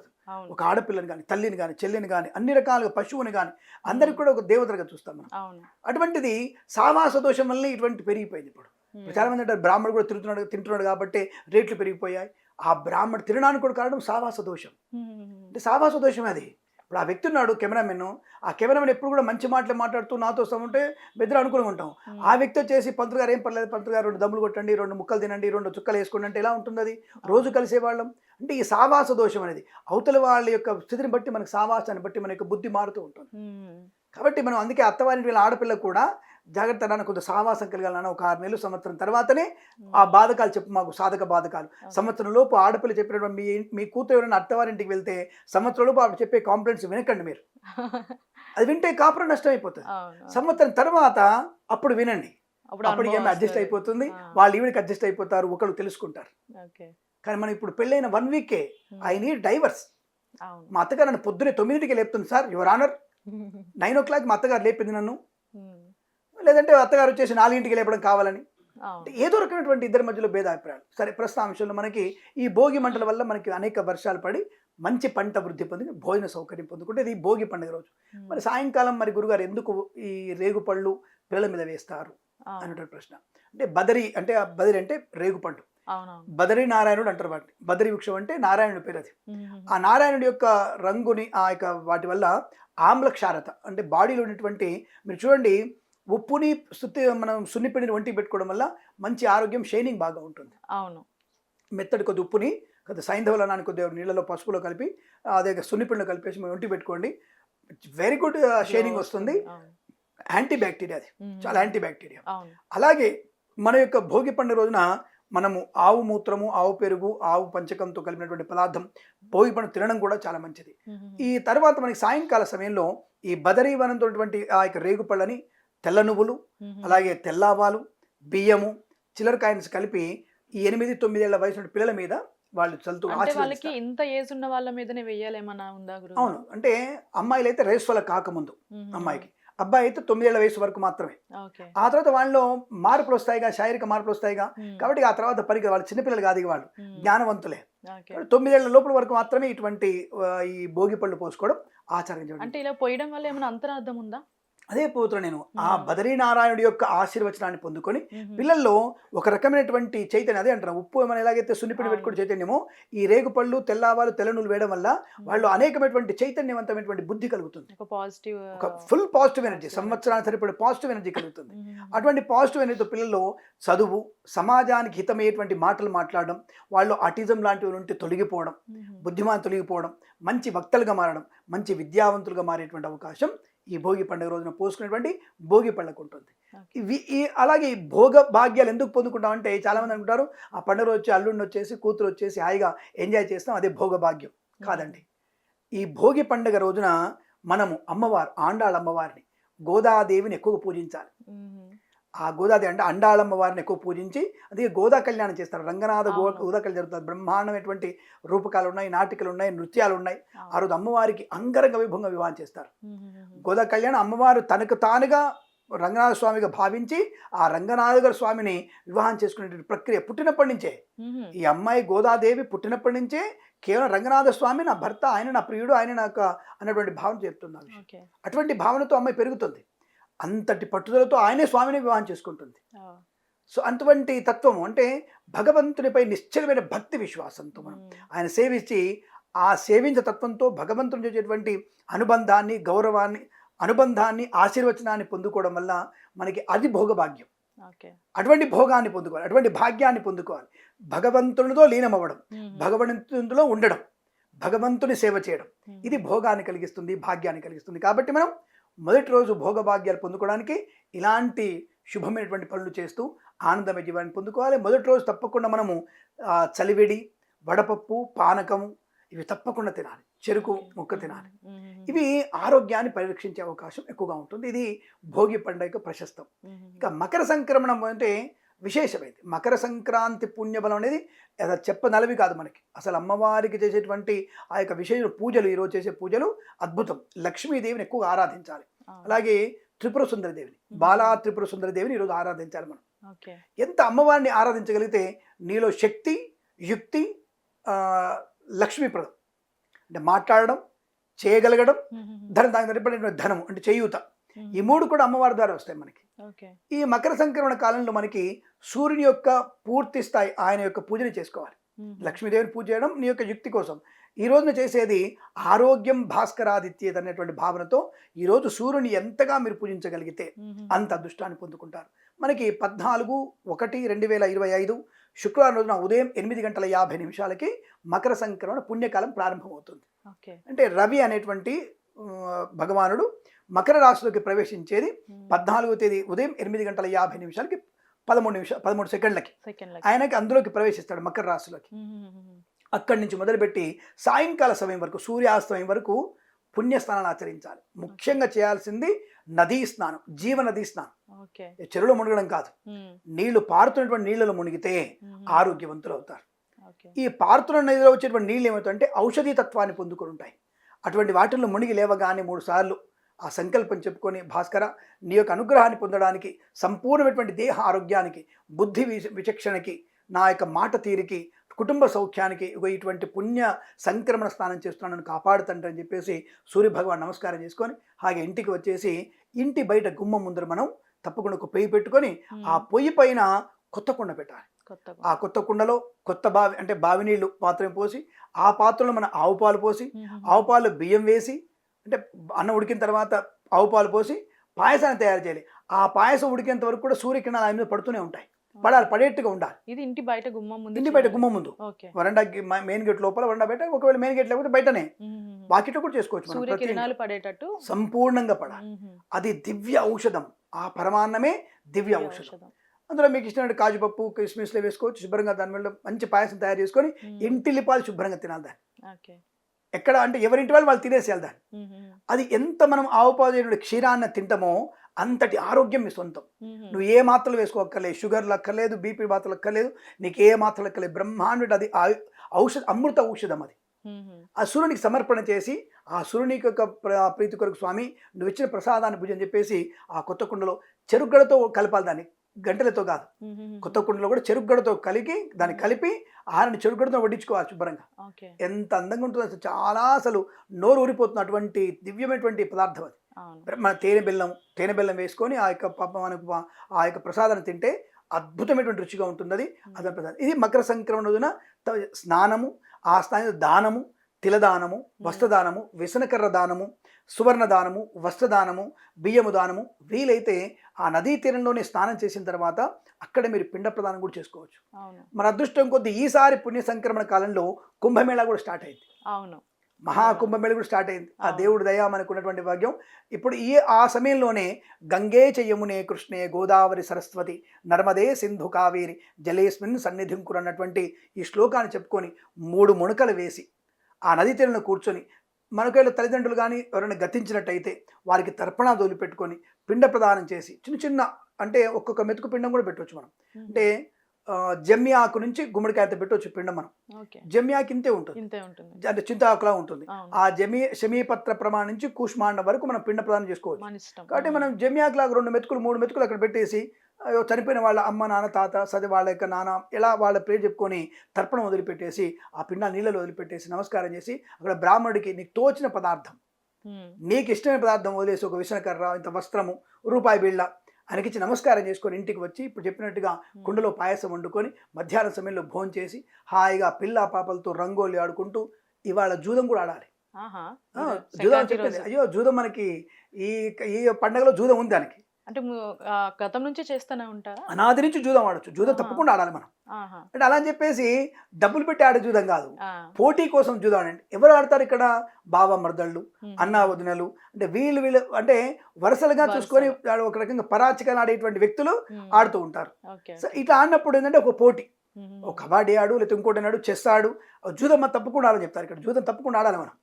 ఒక ఆడపిల్లని కానీ, తల్లిని కానీ, చెల్లిని కానీ, అన్ని రకాలుగా పశువుని కానీ అందరికి కూడా ఒక దేవతగా చూస్తాం మనం. అటువంటిది సావాస దోషం వల్ల ఇటువంటి పెరిగిపోయింది. ఇప్పుడు చాలా మంది అంటారు బ్రాహ్మణుడు కూడా తింటున్నాడు కాబట్టి రేట్లు పెరిగిపోయాయి. ఆ బ్రాహ్మణుడు తినడానికి కూడా కారణం సావాస దోషం. అంటే సావాస దోషం అది. ఇప్పుడు ఆ వ్యక్తి ఉన్నాడు కెమెరామెన్, ఆ కెమెరామెన్ ఎప్పుడు కూడా మంచి మాటలు మాట్లాడుతూ నాతో వస్తామంటే బెద్దరు అనుకూలంగా ఉంటాం. ఆ వ్యక్తి వచ్చేసి పంతులు గారు ఏం పర్లేదు, పంతులు గారు 2 దమ్ములు కొట్టండి, 2 ముక్కలు తినండి, 2 చుక్కలు వేసుకోండి అంటే ఎలా ఉంటుంది? అది రోజు కలిసేవాళ్ళం. అంటే ఈ సావాస దోషం అనేది అవతల వాళ్ళ యొక్క స్థితిని బట్టి, మనకి సావాసాన్ని బట్టి మన యొక్క బుద్ధి మారుతూ ఉంటుంది. కాబట్టి మనం అందుకే అత్తవారి వీళ్ళ ఆడపిల్లకు కూడా జాగ్రత్త, నాన్న కొంత సావాసం కలగాలన్న ఒక 6 నెలలు సంవత్సరం తర్వాతనే ఆ బాధకాలు చెప్పు మాకు, సాధక బాధకాలు. సంవత్సరం లోపు ఆడపిల్ల చెప్పినటువంటి మీ కూతురు ఎవరైనా అత్తవారింటికి వెళ్తే సంవత్సరం లోపు ఆవిడ చెప్పే కాంప్లైంట్స్ వినకండి మీరు. అది వింటే కాపురం నష్టం అయిపోతుంది. సంవత్సరం తర్వాత అప్పుడు వినండి, అప్పటికి ఏమైనా అడ్జస్ట్ అయిపోతుంది, వాళ్ళు ఈవిడికి అడ్జస్ట్ అయిపోతారు, ఒకళ్ళు తెలుసుకుంటారు. కానీ మనం ఇప్పుడు పెళ్ళైన 1 వీకే ఐ నీడ్ డైవర్స్. మా అత్తగారు నన్ను పొద్దునే 9కి లేపుతుంది, సార్ యువర్ ఆనర్ 9 o'clock మా అత్తగారు లేపింది నన్ను, లేదంటే అత్తగారు వచ్చేసి 4ంటికి లేపడం కావాలని. ఏదో రకమైనటువంటి ఇద్దరి మధ్యలో భేదాభిప్రాయాలు. సరే, ప్రస్తుత అంశంలో మనకి ఈ భోగి మంటల వల్ల మనకి అనేక వర్షాలు పడి మంచి పంట వృద్ధి పొంది భోజన సౌకర్యం పొందుకుంటే ఇది భోగి పండుగ రోజు. మరి సాయంకాలం మరి గురుగారు ఎందుకు ఈ రేగుపళ్ళు పిల్లల మీద వేస్తారు అనేటువంటి ప్రశ్న. అంటే బదరి అంటే రేగుపండు, బదరి నారాయణుడు అంటారు వాటిని. బదరి వృక్షం అంటే నారాయణుడి పేరు అది. ఆ నారాయణుడి యొక్క రంగుని, ఆ యొక్క వాటి వల్ల ఆమ్ల క్షారత అంటే బాడీలో ఉన్నటువంటి, మీరు చూడండి ఉప్పుని మనం సున్నిపిండిని ఒంటికి పెట్టుకోవడం వల్ల మంచి ఆరోగ్యం, షైనింగ్ బాగా ఉంటుంది. అవును. మెత్తడి కొద్ది ఉప్పుని కొద్ది సైంధవలనాన్ని కొద్దిగా నీళ్ళలో పసుపులో కలిపి అదే సున్నిపిండిలో కలిపేసి మనం ఒంటికి పెట్టుకోండి, వెరీ గుడ్ షైనింగ్ వస్తుంది. యాంటీ బ్యాక్టీరియా, అది చాలా యాంటీ బ్యాక్టీరియా. అలాగే మన యొక్క భోగి పండుగ రోజున మనము ఆవు మూత్రము, ఆవు పెరుగు, ఆవు పంచకంతో కలిపినటువంటి పదార్థం భోగి పండుగ తినడం కూడా చాలా మంచిది. ఈ తర్వాత మనకి సాయంకాల సమయంలో ఈ బదరీ వనంతో ఆ యొక్క రేగుపళ్ళని, తెల్ల నువ్వులు, అలాగే తెల్లావాలు, బియ్యము, చిల్లర కాయిన్స్ కలిపి ఈ 8-9 ఏళ్ల వయసు పిల్లల మీద వాళ్ళు చల్లుతూ వాళ్ళకి ఇంత ఏజ్ ఉన్న వాళ్ళ మీదనే వెయ్యాలేమన్నా ఉందా గురు? అవును. అంటే అమ్మాయిలు అయితే రేసు వల్ల కాకముందు అమ్మాయికి, అబ్బాయి అయితే 9 ఏళ్ల వయసు వరకు మాత్రమే. ఆ తర్వాత వాళ్ళలో మార్పులు వస్తాయిగా, శారీరక మార్పులు వస్తాయిగా, కాబట్టి ఆ తర్వాత వాళ్ళు చిన్నపిల్లలు కాదు, వాళ్ళు జ్ఞానవంతులే. 9 ఏళ్ల లోపల వరకు మాత్రమే ఇటువంటి ఈ భోగి పళ్ళు పోసుకోవడం ఆచారం. అంటే ఇలా పోయడం వల్ల ఏమైనా అంతరార్థం ఉందా? అదే పోతున్నా నేను. ఆ బదరీనారాయణుడి యొక్క ఆశీర్వచనాన్ని పొందుకొని పిల్లల్లో ఒక రకమైనటువంటి చైతన్యం, అదే అంటారు ఉప్పు మనం ఎలాగైతే సున్నిపిండి పెట్టుకుని చైతన్యమో, ఈ రేగుపళ్ళు, తెల్లవాలు, తెల్లనూలు వేయడం వల్ల వాళ్ళు అనేకమైనటువంటి చైతన్యవంతమైనటువంటి బుద్ధి కలుగుతుంది, ఒక ఫుల్ పాజిటివ్ ఎనర్జీ, సంవత్సరానికి సరిపడే పాజిటివ్ ఎనర్జీ కలుగుతుంది. అటువంటి పాజిటివ్ ఎనర్జీతో పిల్లల్లో చదువు, సమాజానికి హితమయ్యేటువంటి మాటలు మాట్లాడడం, వాళ్ళు ఆటిజం లాంటివి ఉంటే తొలగిపోవడం, బుద్ధిమాన్ తొలగిపోవడం, మంచి వక్తలుగా మారడం, మంచి విద్యావంతులుగా మారేటువంటి అవకాశం ఈ భోగి పండుగ రోజున పోసుకునేటువంటి భోగి పళ్ళకు ఉంటుంది. అలాగే ఈ భోగ భాగ్యాలు ఎందుకు పొందుకుంటామంటే చాలా మంది అనుకుంటారు ఆ పండుగ రోజు వచ్చి అల్లుడిని వచ్చేసి కూతురు వచ్చేసి హాయిగా ఎంజాయ్ చేస్తాం, అదే భోగ భాగ్యం కాదండి. ఈ భోగి పండుగ రోజున మనము ఆండాళ్ళ అమ్మవారిని, గోదాదేవిని ఎక్కువగా పూజించాలి. ఆ గోదాదేవి అంటే అండాళమ్మ వారిని ఎక్కువ పూజించి అందుకే గోదా కళ్యాణం చేస్తారు. రంగనాథ గోదా కళ్యాణం జరుగుతుంది. బ్రహ్మాండమైనటువంటి రూపకాలు ఉన్నాయి, నాటికలు ఉన్నాయి, నృత్యాలు ఉన్నాయి. ఆ రోజు అమ్మవారికి అంగరంగ వైభవంగా వివాహం చేస్తారు. గోదా కళ్యాణం అమ్మవారు తనకు తానుగా రంగనాథ స్వామిగా భావించి ఆ రంగనాథ స్వామిని వివాహం చేసుకునేటువంటి ప్రక్రియ పుట్టినప్పటి నుంచే. ఈ అమ్మాయి గోదాదేవి పుట్టినప్పటి నుంచే కేవలం రంగనాథ స్వామి నా భర్త, ఆయన నా ప్రియుడు, ఆయన నాకు అన్నటువంటి భావన చెప్తున్నాను. అటువంటి భావనతో అమ్మాయి పెరుగుతుంది. అంతటి పట్టుదలతో ఆయనే స్వామిని వివాహం చేసుకుంటుంది. సో అటువంటి తత్వం అంటే భగవంతునిపై నిశ్చలమైన భక్తి విశ్వాసంతో మనం ఆయన సేవించి ఆ సేవించే తత్వంతో భగవంతుని చేసేటువంటి అనుబంధాన్ని, గౌరవాన్ని, అనుబంధాన్ని, ఆశీర్వచనాన్ని పొందుకోవడం వల్ల మనకి అది భోగభాగ్యం. అటువంటి భోగాన్ని పొందుకోవాలి, అటువంటి భాగ్యాన్ని పొందుకోవాలి. భగవంతునితో లీనమవ్వడం, భగవంతునిలో ఉండడం, భగవంతుని సేవ చేయడం, ఇది భోగాన్ని కలిగిస్తుంది, భాగ్యాన్ని కలిగిస్తుంది. కాబట్టి మనం మొదటి రోజు భోగభాగ్యాలు పొందుకోవడానికి ఇలాంటి శుభమైనటువంటి పనులు చేస్తూ ఆనందమైన జీవాన్ని పొందుకోవాలి. మొదటి రోజు తప్పకుండా మనము చలివిడి, వడపప్పు, పానకము ఇవి తప్పకుండా తినాలి. చెరుకు ముక్క తినాలి. ఇవి ఆరోగ్యాన్ని పరిరక్షించే అవకాశం ఎక్కువగా ఉంటుంది. ఇది భోగి పండుగ ప్రశస్తం. ఇక మకర సంక్రమణం అంటే విశేషమైంది. మకర సంక్రాంతి పుణ్యబలం అనేది చెప్పనలవి కాదు మనకి. అసలు అమ్మవారికి చేసేటువంటి ఆ యొక్క విశేష పూజలు, ఈరోజు చేసే పూజలు అద్భుతం. లక్ష్మీదేవిని ఎక్కువగా ఆరాధించాలి. అలాగే త్రిపుర సుందరదేవిని, బాలా త్రిపుర సుందరదేవిని ఈరోజు ఆరాధించాలి మనం. ఎంత అమ్మవారిని ఆరాధించగలిగితే నీలో శక్తి, యుక్తి, లక్ష్మీప్రదం అంటే మాట్లాడడం, చేయగలగడం, ధనం అంటే చేయూత, ఈ మూడు కూడా అమ్మవారి ద్వారా వస్తాయి మనకి. ఈ మకర సంక్రమణ కాలంలో మనకి సూర్యుని యొక్క పూర్తి స్థాయి ఆయన యొక్క పూజని చేసుకోవాలి. లక్ష్మీదేవిని పూజ చేయడం నీ యొక్క యుక్తి కోసం. ఈ రోజున చేసేది ఆరోగ్యం భాస్కరాదిత్యేది అనేటువంటి భావనతో ఈరోజు సూర్యుని ఎంతగా మీరు పూజించగలిగితే అంత అదృష్టాన్ని పొందుకుంటారు. మనకి 14/1/2025 శుక్రవారం రోజున ఉదయం 8:50 మకర సంక్రమణ పుణ్యకాలం ప్రారంభమవుతుంది. అంటే రవి అనేటువంటి భగవానుడు మకర రాశిలోకి ప్రవేశించేది 14వ తేదీ ఉదయం 8:50 13 సెకండ్లకి ఆయనకి అందులోకి ప్రవేశిస్తాడు మకర రాశిలోకి. అక్కడి నుంచి మొదలుపెట్టి సాయంకాల సమయం వరకు, సూర్యాస్తమయం వరకు పుణ్యస్నానాలు ఆచరించాలి. ముఖ్యంగా చేయాల్సింది నదీ స్నానం, జీవనదీ స్నానం. చెరువులో మునగడం కాదు, నీళ్లు పారుతున్నటువంటి నీళ్ళలో మునిగితే ఆరోగ్యవంతులు అవుతారు. ఈ పారుతున్న నదిలో వచ్చేటువంటి నీళ్ళు ఏమవుతాయంటే ఔషధీ తత్వాన్ని పొందుకొని ఉంటాయి. అటువంటి వాటిల్లో మునిగి లేవగానే 3 సార్లు ఆ సంకల్పం చెప్పుకొని, భాస్కర నీ యొక్క అనుగ్రహాన్ని పొందడానికి, సంపూర్ణమైనటువంటి దేహ ఆరోగ్యానికి, బుద్ధి విచక్షణకి, నా యొక్క మాట తీరికి, కుటుంబ సౌఖ్యానికి ఇటువంటి పుణ్య సంక్రమణ స్నానం చేస్తున్నాను, కాపాడుతండ్రి అని చెప్పేసి సూర్య భగవాన్ నమస్కారం చేసుకొని హాగే ఇంటికి వచ్చేసి ఇంటి బయట గుమ్మం ముందర మనం తప్పకుండా ఒక పొయ్యి పెట్టుకొని ఆ పొయ్యి పైన కొత్త కుండ పెట్టాలి. ఆ కొత్త కుండలో కొత్త బావి అంటే బావి నీళ్లు పాత్ర పోసి, ఆ పాత్రలో మన ఆవు పాలు పోసి, ఆవు పాలు బియ్యం వేసి, అంటే అన్నం ఉడికిన తర్వాత ఆవు పాలు పోసి పాయసాన్ని తయారు చేయాలి. ఆ పాయసం ఉడికేంత వరకు కూడా సూర్యకిరణాలు ఆయన మీద పడుతూనే ఉంటాయి. పడేట్టుగా ఉండాలి. ఇది ఇంటి బయట గుమ్మం ముందు, వరండాకి మెయిన్ గేట్ లోపల, వరండా బయట, ఒకవేళ మెయిన్ గేట్ లేకపోతే బయటనే వాకిట్లో కూడా చేసుకోవచ్చు. సూర్యకిరణాలు పడేటట్టు సంపూర్ణంగా పడాలి. అది దివ్య ఔషధం. ఆ పరమాన్నమే దివ్య ఔషధం. అందులో మీకు ఇష్టమైన కాజుపప్పు, కిస్మిస్లో వేసుకోవచ్చు. శుభ్రంగా దాని మీద మంచి పాయసం తయారు చేసుకొని ఇంటిల్లిపాలు శుభ్రంగా తినాలి. దాన్ని ఎక్కడ అంటే ఎవరింటి వాళ్ళు తినేసేయాలి దాన్ని. అది ఎంత మనం ఆవు పాలు క్షీరాన్ని తింటామో అంతటి ఆరోగ్యం మీ సొంతం. నువ్వు ఏ మాత్రలు వేసుకోక్కర్లేదు, షుగర్లు అక్కర్లేదు, బీపీ మాత్రలు అక్కర్లేదు, నీకు ఏ మాత్రలు అక్కర్లేదు. బ్రహ్మాండ అది అమృత ఔషధం. అది ఆ సూర్యునికి సమర్పణ చేసి, ఆ సూర్యునికి యొక్క ప్రీతి కొరకు స్వామి నువ్వు ఇచ్చిన ప్రసాదాన్ని భుజం చెప్పేసి ఆ కొత్త కుండలో చెరుగడతో కలపాలి. దాన్ని గంటలతో కాదు, కొత్త కుండలో కూడా చెరుగడతో దాన్ని కలిపి ఆహారాన్ని చెరుగడతో వడ్డించుకోవాలి శుభ్రంగా. ఎంత అందంగా ఉంటుందో అసలు, చాలా అసలు నోరు ఊరిపోతుంది. అటువంటి దివ్యమైనటువంటి పదార్థం అది. మన తేనె బెల్లం వేసుకొని ఆ యొక్క మనకు ఆ యొక్క ప్రసాదాన్ని తింటే అద్భుతమైనటువంటి రుచిగా ఉంటుంది. అది ప్రసాదం. ఇది మకర సంక్రమణ రోజున స్నానము, ఆ స్థాయిలో దానము, తిలదానము, వస్త్రదానము, వ్యసనకర్ర దానము, సువర్ణ దానము, వస్త్రదానము, బియ్యము దానము. వీలైతే ఆ నదీ తీరంలోనే స్నానం చేసిన తర్వాత అక్కడ మీరు పిండ ప్రదానం కూడా చేసుకోవచ్చు. మన అదృష్టం కొద్ది ఈసారి పుణ్య సంక్రమణ కాలంలో కుంభమేళా కూడా స్టార్ట్ అయింది. మహాకుంభమేళ కూడా స్టార్ట్ అయింది. ఆ దేవుడి దయ మనకు ఉన్నటువంటి భాగ్యం. ఇప్పుడు ఆ సమయంలోనే గంగే చ యమునే కృష్ణే గోదావరి సరస్వతి నర్మదే సింధు కావేరి జలేస్మిన్ సన్నిధింకురు అన్నటువంటి ఈ శ్లోకాన్ని చెప్పుకొని 3 మునకలు వేసి ఆ నదీ తీరంలో కూర్చొని, మనకేళ్ళ తల్లిదండ్రులు కానీ ఎవరైనా గతించినట్టయితే వారికి తర్పణా దోలి పెట్టుకొని పిండ ప్రదానం చేసి చిన్న చిన్న అంటే ఒక్కొక్క మెతుకు పిండం కూడా పెట్టవచ్చు మనం. అంటే జమ్మి ఆకు నుంచి గుమ్మడికాయతో పెట్టవచ్చు పిండం మనం. ఓకే. జమ్మి ఆకు ఇంతే ఉంటుంది, ఇంతే ఉంటుంది. అంటే చింత ఆకులా ఉంటుంది. అవును. ఆ శమీపత్ర ప్రమాణం నుంచి కూష్మాండం వరకు మనం పిండ ప్రదానం చేసుకోవచ్చు. మన ఇష్టం. కాబట్టి మనం జమ్మి ఆకులాగా 2 మెతుకులు 3 మెతుకులు అక్కడ పెట్టేసి చనిపోయిన వాళ్ళ అమ్మ నాన్న తాత సది వాళ్ళ యొక్క నాన్న ఇలా వాళ్ళ పేరు చెప్పుకొని తర్పణం వదిలిపెట్టేసి ఆ పిండాన్ని నీళ్ళలో వదిలిపెట్టేసి నమస్కారం చేసి అక్కడ బ్రాహ్మణుడికి నీకు తోచిన పదార్థం, నీకు ఇష్టమైన పదార్థం వదిలేసి ఒక విసనకర్ర, ఇంత వస్త్రము, రూపాయి బిళ్ళ ఆయనకిచ్చి నమస్కారం చేసుకొని ఇంటికి వచ్చి ఇప్పుడు చెప్పినట్టుగా కుండలో పాయసం వండుకొని మధ్యాహ్నం సమయంలో భోజనం చేసి హాయిగా పిల్ల పాపలతో రంగోలి ఆడుకుంటూ ఇవాళ జూదం కూడా ఆడాలి. జూదం చెప్పింది, అయ్యో జూదం మనకి ఈ ఈ పండగలో జూదం ఉంది దానికి. అంటే గతం నుంచి చేస్తూనే ఉంటారా? అనాది నుంచి జూదం ఆడొచ్చు, జూదం తప్పకుండా ఆడాలి మనం. అంటే అలా అని చెప్పేసి డబ్బులు పెట్టి ఆడే జూదం కాదు, పోటీ కోసం జూదం ఆడండి. ఎవరు ఆడతారు ఇక్కడ? బావ మర్దళ్ళు, అన్నా వదినలు, అంటే వీళ్ళు అంటే వరుసలుగా చూసుకొని ఒక రకంగా పరాచికలు ఆడేటువంటి వ్యక్తులు ఆడుతూ ఉంటారు. సో ఇట్లా ఆడినప్పుడు ఏంటంటే ఒక పోటీ, ఒక కబడ్డీ ఆడు, లేకపోతే ఇంకోటి ఆడు, చెస్ ఆడు, జూదం తప్పకుండా ఆడాలని చెప్తారు. ఇక్కడ జూదం తప్పకుండా ఆడాలి మనం.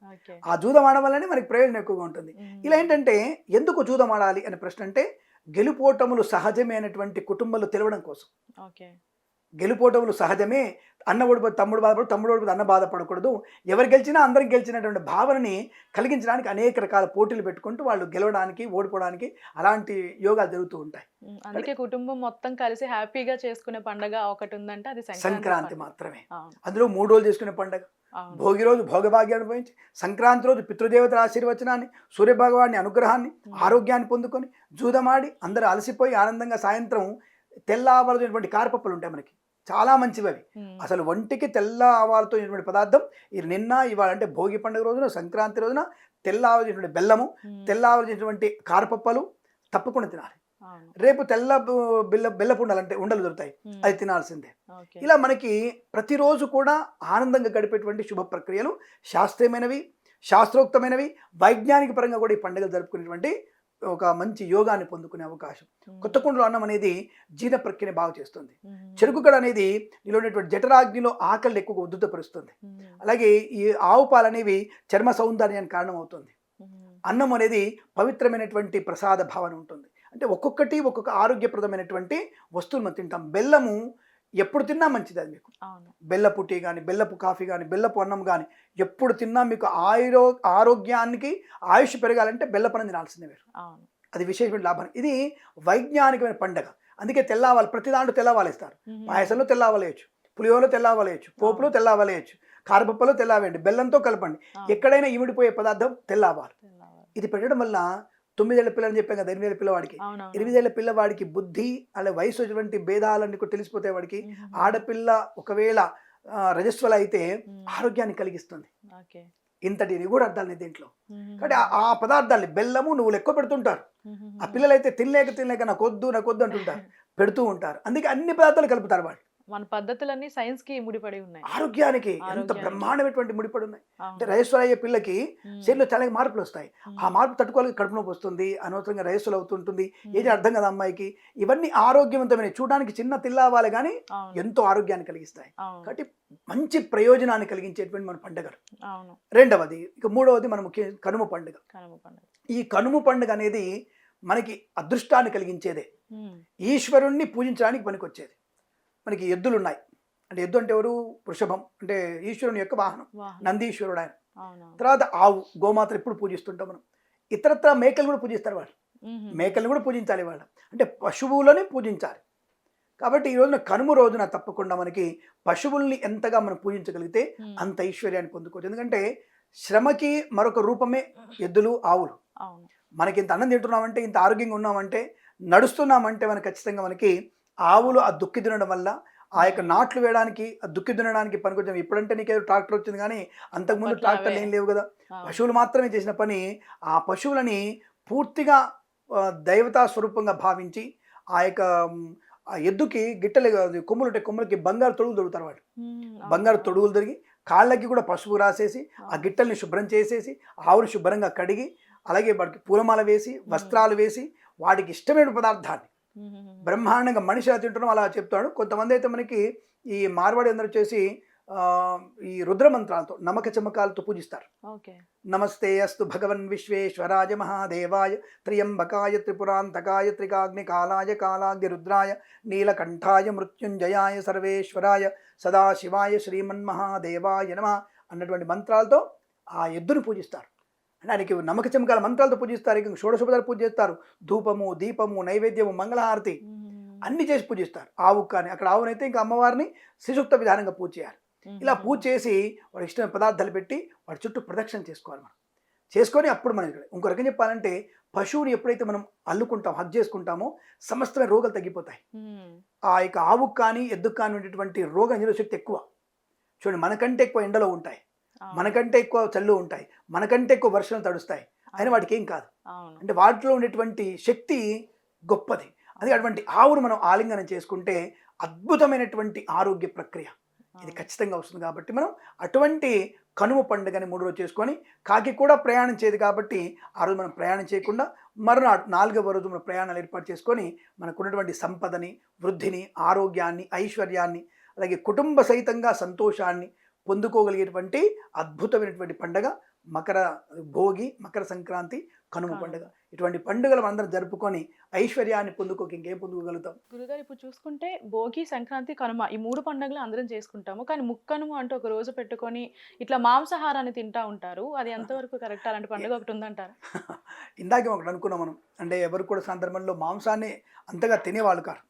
ఆ జూదం ఆడడం వల్లనే మనకి ప్రయోజనం ఎక్కువగా ఉంటుంది. ఇలా ఏంటంటే ఎందుకు జూదం ఆడాలి అనే ప్రశ్న అంటే గెలుపోటములు సహజమైనటువంటి కుటుంబాలు తెలవడం కోసం. గెలుపోటములు సహజమే, అన్న ఓడిపోతే తమ్ముడు బాధపడు, తమ్ముడు ఓడిపోతే అన్న బాధపడకూడదు, ఎవరు గెలిచినా అందరికి గెలిచినటువంటి భావనని కలిగించడానికి అనేక రకాల పోటీలు పెట్టుకుంటూ వాళ్ళు గెలవడానికి ఓడిపోవడానికి అలాంటి యోగాలు జరుగుతూ ఉంటాయి. అందుకే కుటుంబం మొత్తం కలిసి హ్యాపీగా చేసుకునే పండుగ ఒకటి ఉందంటే అది సంక్రాంతి మాత్రమే. అందులో 3 రోజులు చేసుకునే పండుగ. భోగి రోజు భోగభాగ్యాన్ని అనుభవించి, సంక్రాంతి రోజు పితృదేవతల ఆశీర్వచనాన్ని, సూర్యభగవాన్ని అనుగ్రహాన్ని, ఆరోగ్యాన్ని పొందుకొని జూదమాడి అందరూ అలసిపోయి ఆనందంగా సాయంత్రం తెల్ల ఆవాలతో కారపప్పులు ఉంటాయి మనకి, చాలా మంచివి అవి. అసలు ఒంటికి తెల్ల ఆవాలతో పదార్థం ఇది నిన్న ఇవాళ అంటే భోగి పండుగ రోజున సంక్రాంతి రోజున తెల్ల ఆవాలైనటువంటి బెల్లము, తెల్ల ఆవాలైనటువంటి కారపప్పలు తప్పకుండా తినాలి. రేపు తెల్ల బెల్లపు ఉండలు అంటే ఉండలు దొరుకుతాయి, అది తినాల్సిందే. ఇలా మనకి ప్రతిరోజు కూడా ఆనందంగా గడిపేటువంటి శుభ ప్రక్రియలు శాస్త్రీయమైనవి, శాస్త్రోక్తమైనవి, వైజ్ఞానిక పరంగా కూడా ఈ పండుగలు జరుపుకునేటువంటి ఒక మంచి యోగాన్ని పొందుకునే అవకాశం. కొత్త కుండలో అన్నం అనేది జీర్ణ ప్రక్రియని బాగు చేస్తుంది. చెరుకుగడ అనేది నీలో ఉన్నటువంటి జఠరాగ్నిలో ఆకలిని ఎక్కువగా ఉద్ధృతపరుస్తుంది. అలాగే ఈ ఆవు పాలు అనేవి చర్మ సౌందర్యానికి కారణం అవుతుంది. అన్నం అనేది పవిత్రమైనటువంటి ప్రసాద భావన ఉంటుంది. అంటే ఒక్కొక్కటి ఒక్కొక్క ఆరోగ్యప్రదమైనటువంటి వస్తువులు మనం తింటాం. బెల్లము ఎప్పుడు తిన్నా మంచిది, అది మీకు బెల్లపు టీ కానీ, బెల్లపు కాఫీ కానీ, బెల్లపు అన్నం కానీ ఎప్పుడు తిన్నా మీకు ఆరోగ్యానికి ఆయుష్ పెరగాలంటే బెల్లపన్నం తినాల్సిందే మీరు. అది విశేషమైన లాభం. ఇది వైజ్ఞానికమైన పండగ. అందుకే తెల్లవాళ్ళు ప్రతి దాంట్లో తెల్లవాళ్ళు ఇస్తారు. పాయసంలో తెల్లవాలేయచ్చు, పులిహోరలో తెల్లవాలేయచ్చు, పోపులో తెల్లవాలేయచ్చు, కారపప్పలో తెల్లవేయండి, బెల్లంతో కలపండి, ఎక్కడైనా ఇమిడిపోయే పదార్థం తెల్లవాలు. ఇది పెట్టడం వల్ల 9 ఏళ్ల పిల్లని చెప్పాం కదా, 8 ఏళ్ల పిల్లవాడికి, 8 ఏళ్ల పిల్లవాడికి బుద్ధి అలా వయసు వచ్చినటువంటి భేదాలన్నీ కూడా తెలిసిపోతాయి వాడికి. ఆడపిల్ల ఒకవేళ రజస్వల అయితే ఆరోగ్యాన్ని కలిగిస్తుంది. ఇంతటి కూడా అర్థాలు దీంట్లో. కాబట్టి ఆ పదార్థాన్ని బెల్లము నువ్వులు ఎక్కువ పెడుతుంటారు. ఆ పిల్లలైతే తినలేక నాకొద్దు అంటుంటారు, పెడుతూ ఉంటారు. అందుకే అన్ని పదార్థాలు కలుపుతారు వాళ్ళు. మన పద్ధతులన్నీ సైన్స్ కి ముడిపడి ఉన్నాయి, ఆరోగ్యానికి ఎంత బ్రహ్మాండమైనటువంటి ముడిపడి ఉన్నాయి. అంటే రజస్వల అయ్యే పిల్లకి శరీరంలో చాలా మార్పులు వస్తాయి. ఆ మార్పు తట్టుకోవాలి, కడుపు నొప్పి వస్తుంది, అనవసరంగా రజస్వలు అవుతుంటుంది, ఏది అర్థం కదా అమ్మాయికి. ఇవన్నీ ఆరోగ్యవంతమైన, చూడడానికి చిన్న తిల్లావాలి కానీ ఎంతో ఆరోగ్యాన్ని కలిగిస్తాయి. కాబట్టి మంచి ప్రయోజనాన్ని కలిగించేటువంటి మన పండుగలు. రెండవది, ఇక మూడవది మన ముఖ్య కనుమ పండుగ. ఈ కనుమ పండుగ అనేది మనకి అదృష్టాన్ని కలిగించేదే, ఈశ్వరుణ్ణి పూజించడానికి పనికి వచ్చేది. మనకి ఎద్దులు ఉన్నాయి, అంటే ఎద్దు అంటే ఎవరు? వృషభం, అంటే ఈశ్వరుని యొక్క వాహనం, నందీశ్వరుడు ఆయన. తర్వాత ఆవు, గోమాతలు ఎప్పుడు పూజిస్తుంటాం మనం. ఇతరత్ర మేకలు కూడా పూజిస్తారు వాళ్ళు, మేకల్ని కూడా పూజించాలి వాళ్ళు, అంటే పశువులని పూజించాలి. కాబట్టి ఈ రోజున కనుమ రోజున తప్పకుండా మనకి పశువుల్ని ఎంతగా మనం పూజించగలిగితే అంత ఐశ్వర్యాన్ని పొందుకోవచ్చు. ఎందుకంటే శ్రమకి మరొక రూపమే ఎద్దులు, ఆవులు. మనకి ఇంత అన్నం తింటున్నామంటే, ఇంత ఆరోగ్యంగా ఉన్నామంటే, నడుస్తున్నామంటే మనకి ఖచ్చితంగా మనకి ఆవులు ఆ దుక్కి దున్నడం వల్ల, ఆ యొక్క నాట్లు వేయడానికి, ఆ దుక్కి దున్నడానికి పనికొచ్చాము. ఇప్పుడంటే నీకేదో ట్రాక్టర్ వచ్చింది, కానీ అంతకుముందు ట్రాక్టర్లు ఏం లేవు కదా, పశువులు మాత్రమే చేసిన పని. ఆ పశువులని పూర్తిగా దైవతా స్వరూపంగా భావించి ఆ యొక్క ఆ ఎద్దుకి గిట్టలే కొమ్ములు ఉంటాయి, కొమ్ములకి బంగారు తొడుగులు దొరుకుతారు వాళ్ళు. బంగారు తొడుగులు దొరికి కాళ్ళకి కూడా పసుపు రాసేసి ఆ గిట్టల్ని శుభ్రం చేసేసి ఆవుని శుభ్రంగా కడిగి, అలాగే వాడికి పూలమాల వేసి వస్త్రాలు వేసి వాడికి ఇష్టమైన పదార్థాన్ని బ్రహ్మాండంగా మనిషి తింటున్నాం అలా చెప్తాడు. కొంతమంది అయితే మనకి ఈ మార్వాడి అందరూ వచ్చేసి ఆ, ఈ రుద్ర మంత్రాలతో నమక చమకాలతో పూజిస్తారు. ఓకే. నమస్తే అస్తు భగవన్ విశ్వేశ్వరాయ మహాదేవాయ త్రియంబకాయ త్రిపురాంతకాయ త్రికాగ్ని కాలాయ కాలాగ్ని రుద్రాయ నీలకంఠాయ మృత్యుంజయాయ సర్వేశ్వరాయ సదాశివాయ శ్రీమన్మహాదేవాయ నమః అన్నటువంటి మంత్రాలతో ఆ ఎద్దును పూజిస్తారు. అంటే ఆయనకి నమ్మక చమకాల మంత్రాలతో పూజిస్తారు. ఇక షోడశోపచార పూజ చేస్తారు. ధూపము, దీపము, నైవేద్యము, మంగళహారతి అన్ని చేసి పూజిస్తారు. ఆవుకు కానీ అక్కడ ఆవునైతే ఇంకా అమ్మవారిని శ్రీసూక్త విధానంగా పూజ చేయాలి. ఇలా పూజ చేసి వాడి ఇష్టమైన పదార్థాలు పెట్టి వాడి చుట్టూ ప్రదక్షిణ చేసుకోవాలి. మనం చేసుకొని అప్పుడు మనం ఇంకో రకం చెప్పాలంటే పశువుని ఎప్పుడైతే మనం అల్లుకుంటాం, హగ్ చేసుకుంటామో సమస్తమైన రోగాలు తగ్గిపోతాయి. ఆ యొక్క ఆవుకు కానీ ఎద్దుకు కానీ ఉండేటువంటి రోగ నిరోధక శక్తి ఎక్కువ. చూడండి, మనకంటే ఎక్కువ ఎండలో ఉంటాయి, మనకంటే ఎక్కువ చల్లు ఉంటాయి, మనకంటే ఎక్కువ వర్షాలు తడుస్తాయి, అయినా వాటికి ఏం కాదు. అంటే వాటిలో ఉండేటువంటి శక్తి గొప్పది. అది అటువంటి ఆవును మనం ఆలింగనం చేసుకుంటే అద్భుతమైనటువంటి ఆరోగ్య ప్రక్రియ ఇది ఖచ్చితంగా వస్తుంది. కాబట్టి మనం అటువంటి కనుమ పండుగని 3 రోజు చేసుకొని, కాకి కూడా ప్రయాణం చేయదు కాబట్టి ఆ రోజు మనం ప్రయాణం చేయకుండా మరునాడు 4వ రోజు మనం ప్రయాణాలు ఏర్పాటు చేసుకొని మనకున్నటువంటి సంపదని, వృద్ధిని, ఆరోగ్యాన్ని, ఐశ్వర్యాన్ని, అలాగే కుటుంబ సహితంగా సంతోషాన్ని పొందుకోగలిగేటువంటి అద్భుతమైనటువంటి పండుగ భోగి, మకర సంక్రాంతి, కనుమ పండుగ. ఇటువంటి పండుగలు మనందరం జరుపుకొని ఐశ్వర్యాన్ని ఇంకేం పొందుకోగలుగుతాం? గురుగారు, ఇప్పుడు చూసుకుంటే భోగి, సంక్రాంతి, కనుమ ఈ 3 పండుగలు అందరం చేసుకుంటాము. కానీ ముక్కనుమ అంటూ ఒక రోజు పెట్టుకొని ఇట్లా మాంసాహారాన్ని తింటా ఉంటారు. అది ఎంతవరకు కరెక్ట్? అలాంటి పండుగ ఒకటి ఉందంటారా? ఇందాకే ఒకటి అనుకున్నాం మనం. అంటే ఎవరు కూడా సందర్భంలో మాంసాన్ని అంతగా తినేవాళ్ళు కాదు.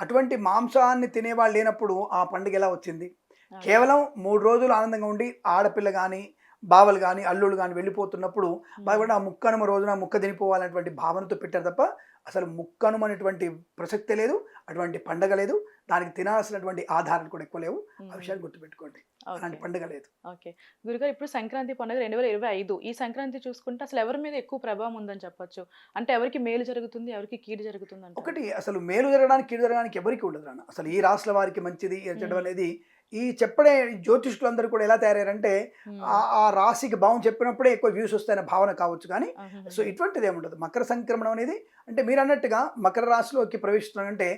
అటువంటి మాంసాన్ని తినేవాళ్ళు లేనప్పుడు ఆ పండుగ ఎలా వచ్చింది? కేవలం 3 రోజులు ఆనందంగా ఉండి ఆడపిల్ల కానీ, బావలు కానీ, అల్లుళ్ళు కానీ వెళ్ళిపోతున్నప్పుడు బాగా ఆ ముక్కనుమ రోజున ముక్క తినిపోవాలనేటువంటి భావనతో పెట్టారు తప్ప అసలు ముక్కనుమ అనేటువంటి ప్రసక్తే లేదు, అటువంటి పండగ లేదు, దానికి తినాల్సినటువంటి ఆధారాలు కూడా ఎక్కువ లేవు. ఆ విషయాన్ని గుర్తుపెట్టుకోండి, అలాంటి పండుగ లేదు. ఓకే గురుగారు, ఇప్పుడు సంక్రాంతి పండుగ 2025. ఈ సంక్రాంతి చూసుకుంటే అసలు ఎవరి మీద ఎక్కువ ప్రభావం ఉందని చెప్పొచ్చు? అంటే ఎవరికి మేలు జరుగుతుంది, ఎవరికి కీడు జరుగుతుంది అంటే? ఒకటి, అసలు మేలు జరగడానికి కీడు జరగడానికి ఎవరికి ఉండదు అన్న. అసలు ఈ రాష్ట్రాల వారికి మంచిది చెడు అనేది ఈ చెప్పడే జ్యోతిష్కులందరూ కూడా ఎలా తయారయ్యారంటే ఆ రాశికి భావం చెప్పినప్పుడే ఎక్కువ వ్యూస్ వస్తాయనే భావన కావచ్చు. కానీ సో ఇటువంటిది ఏముండదు. మకర సంక్రమణం అనేది అంటే మీరు అన్నట్టుగా మకర రాశిలోకి ప్రవేశిస్తున్నాడంటే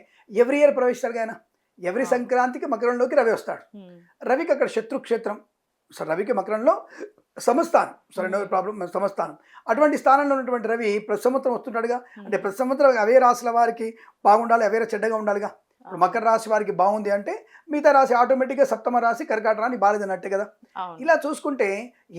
ఎవ్రీ ఇయర్ ప్రవేశిస్తాడు ఆయన. ఎవరి సంక్రాంతికి మకరంలోకి రవి వస్తాడు. రవికి అక్కడ శత్రుక్షేత్రం, సో రవికి మకరంలో సమస్థానం, సో రెండవ ప్రాబ్లం సమస్థానం. అటువంటి స్థానంలో ఉన్నటువంటి రవి ప్రతి సంవత్సరం వస్తుంటాడుగా. అంటే ప్రతి సంవత్సరం అవే రాశుల వారికి బాగుండాలి, అవే చెడ్డగా ఉండాలిగా. ఇప్పుడు మకర రాశి వారికి బాగుంది అంటే మిగతా రాశి ఆటోమేటిక్గా సప్తమ రాశి కర్కాటక రాశి బాలేదన్నట్టే కదా. ఇలా చూసుకుంటే